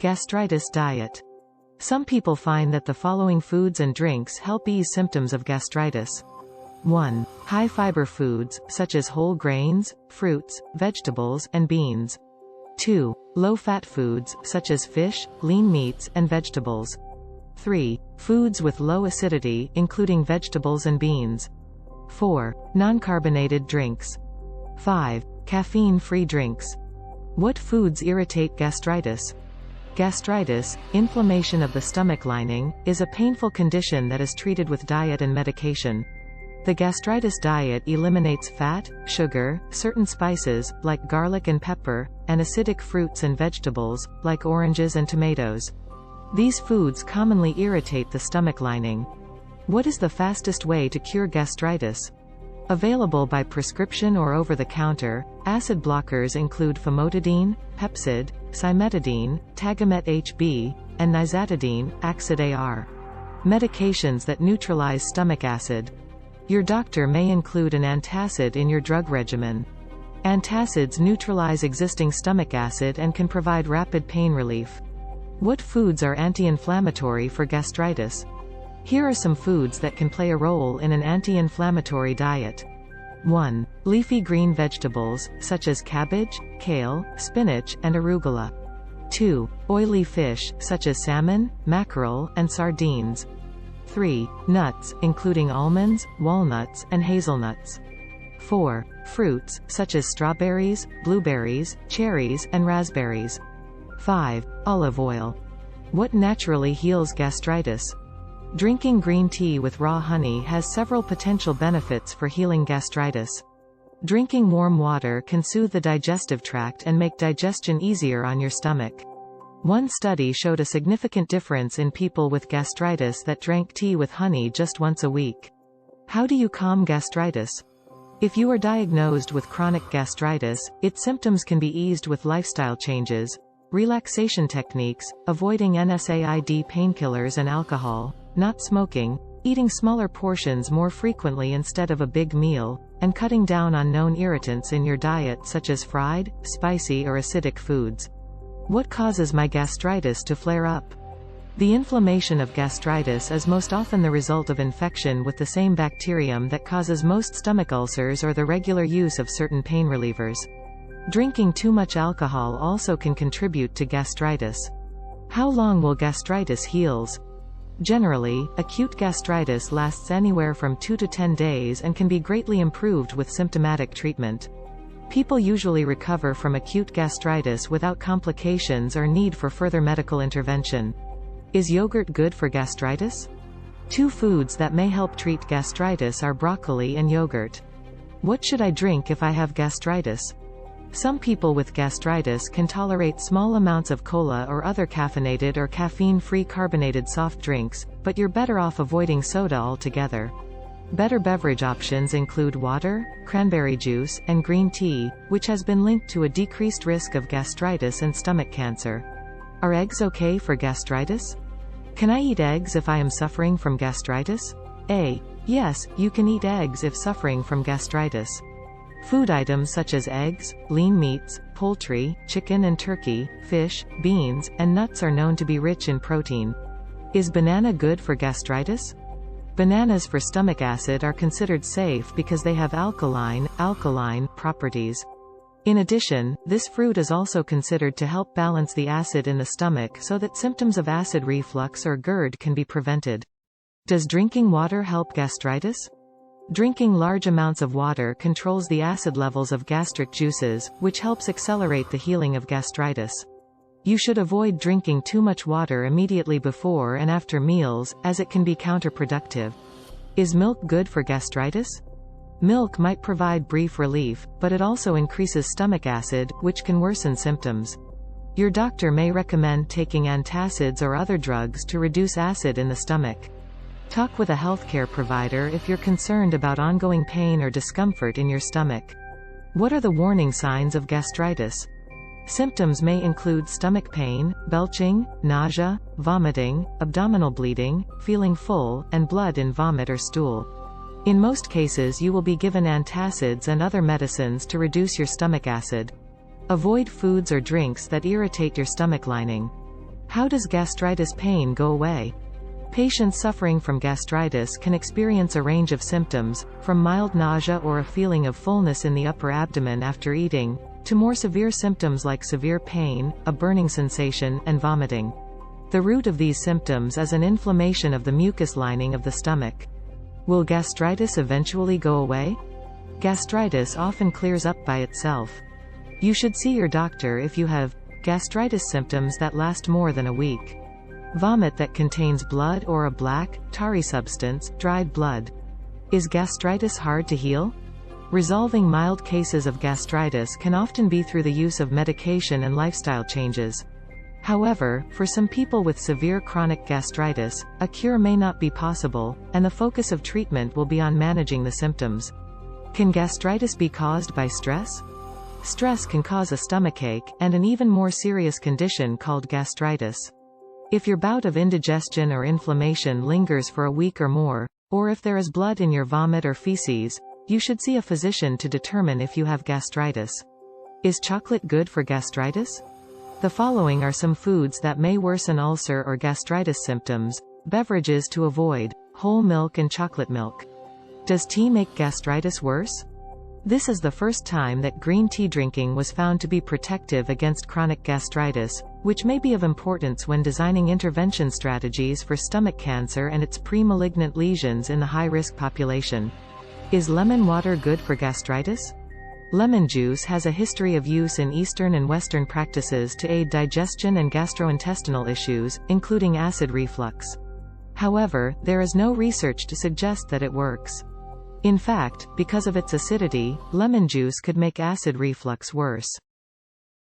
Gastritis diet. Some people find that the following foods and drinks help ease symptoms of gastritis. 1. High-fiber foods, such as whole grains, fruits, vegetables, and beans. 2. Low-fat foods, such as fish, lean meats, and vegetables. 3. Foods with low acidity, including vegetables and beans. 4. Non-carbonated drinks. 5. Caffeine-free drinks. What foods irritate gastritis? Gastritis, inflammation of the stomach lining, is a painful condition that is treated with diet and medication. The gastritis diet eliminates fat, sugar, certain spices, like garlic and pepper, and acidic fruits and vegetables, like oranges and tomatoes. These foods commonly irritate the stomach lining. What is the fastest way to cure gastritis? Available by prescription or over-the-counter, acid blockers include famotidine, Pepcid, cimetidine, Tagamet HB, and nizatidine, Axid AR. Medications that neutralize stomach acid. Your doctor may include an antacid in your drug regimen. Antacids neutralize existing stomach acid and can provide rapid pain relief. What foods are anti-inflammatory for gastritis? Here are some foods that can play a role in an anti-inflammatory diet. 1. Leafy green vegetables, such as cabbage, kale, spinach, and arugula. 2. Oily fish, such as salmon, mackerel, and sardines. 3. Nuts, including almonds, walnuts, and hazelnuts. 4. Fruits, such as strawberries, blueberries, cherries, and raspberries. 5. Olive oil. What naturally heals gastritis? Drinking green tea with raw honey has several potential benefits for healing gastritis. Drinking warm water can soothe the digestive tract and make digestion easier on your stomach. One study showed a significant difference in people with gastritis that drank tea with honey just once a week. How do you calm gastritis? If you are diagnosed with chronic gastritis, its symptoms can be eased with lifestyle changes, relaxation techniques, avoiding NSAID painkillers and alcohol, not smoking, eating smaller portions more frequently instead of a big meal, and cutting down on known irritants in your diet such as fried, spicy or acidic foods. What causes my gastritis to flare up? The inflammation of gastritis is most often the result of infection with the same bacterium that causes most stomach ulcers or the regular use of certain pain relievers. Drinking too much alcohol also can contribute to gastritis. How long will gastritis heals? Generally, acute gastritis lasts anywhere from 2 to 10 days and can be greatly improved with symptomatic treatment. People usually recover from acute gastritis without complications or need for further medical intervention. Is yogurt good for gastritis? Two foods that may help treat gastritis are broccoli and yogurt. What should I drink if I have gastritis? Some people with gastritis can tolerate small amounts of cola or other caffeinated or caffeine-free carbonated soft drinks, but you're better off avoiding soda altogether. Better beverage options include water, cranberry juice, and green tea, which has been linked to a decreased risk of gastritis and stomach cancer. Are eggs okay for gastritis? Can I eat eggs if I am suffering from gastritis? A. Yes, you can eat eggs if suffering from gastritis. Food items such as eggs, lean meats, poultry, chicken and turkey, fish, beans, and nuts are known to be rich in protein. Is banana good for gastritis? Bananas for stomach acid are considered safe because they have alkaline properties. In addition, this fruit is also considered to help balance the acid in the stomach so that symptoms of acid reflux or GERD can be prevented. Does drinking water help gastritis? Drinking large amounts of water controls the acid levels of gastric juices, which helps accelerate the healing of gastritis. You should avoid drinking too much water immediately before and after meals, as it can be counterproductive. Is milk good for gastritis? Milk might provide brief relief, but it also increases stomach acid, which can worsen symptoms. Your doctor may recommend taking antacids or other drugs to reduce acid in the stomach. Talk with a healthcare provider if you're concerned about ongoing pain or discomfort in your stomach. What are the warning signs of gastritis? Symptoms may include stomach pain, belching, nausea, vomiting, abdominal bleeding, feeling full, and blood in vomit or stool. In most cases you will be given antacids and other medicines to reduce your stomach acid. Avoid foods or drinks that irritate your stomach lining. How does gastritis pain go away? Patients suffering from gastritis can experience a range of symptoms, from mild nausea or a feeling of fullness in the upper abdomen after eating, to more severe symptoms like severe pain, a burning sensation, and vomiting. The root of these symptoms is an inflammation of the mucus lining of the stomach. Will gastritis eventually go away? Gastritis often clears up by itself. You should see your doctor if you have gastritis symptoms that last more than a week. Vomit that contains blood or a black, tarry substance, dried blood. Is gastritis hard to heal? Resolving mild cases of gastritis can often be through the use of medication and lifestyle changes. However, for some people with severe chronic gastritis, a cure may not be possible, and the focus of treatment will be on managing the symptoms. Can gastritis be caused by stress? Stress can cause a stomachache, and an even more serious condition called gastritis. If your bout of indigestion or inflammation lingers for a week or more, or if there is blood in your vomit or feces, you should see a physician to determine if you have gastritis. Is chocolate good for gastritis? The following are some foods that may worsen ulcer or gastritis symptoms. Beverages to avoid: whole milk and chocolate milk. Does tea make gastritis worse? This is the first time that green tea drinking was found to be protective against chronic gastritis, which may be of importance when designing intervention strategies for stomach cancer and its pre-malignant lesions in the high-risk population. Is lemon water good for gastritis? Lemon juice has a history of use in Eastern and Western practices to aid digestion and gastrointestinal issues, including acid reflux. However, there is no research to suggest that it works. In fact, because of its acidity, lemon juice could make acid reflux worse.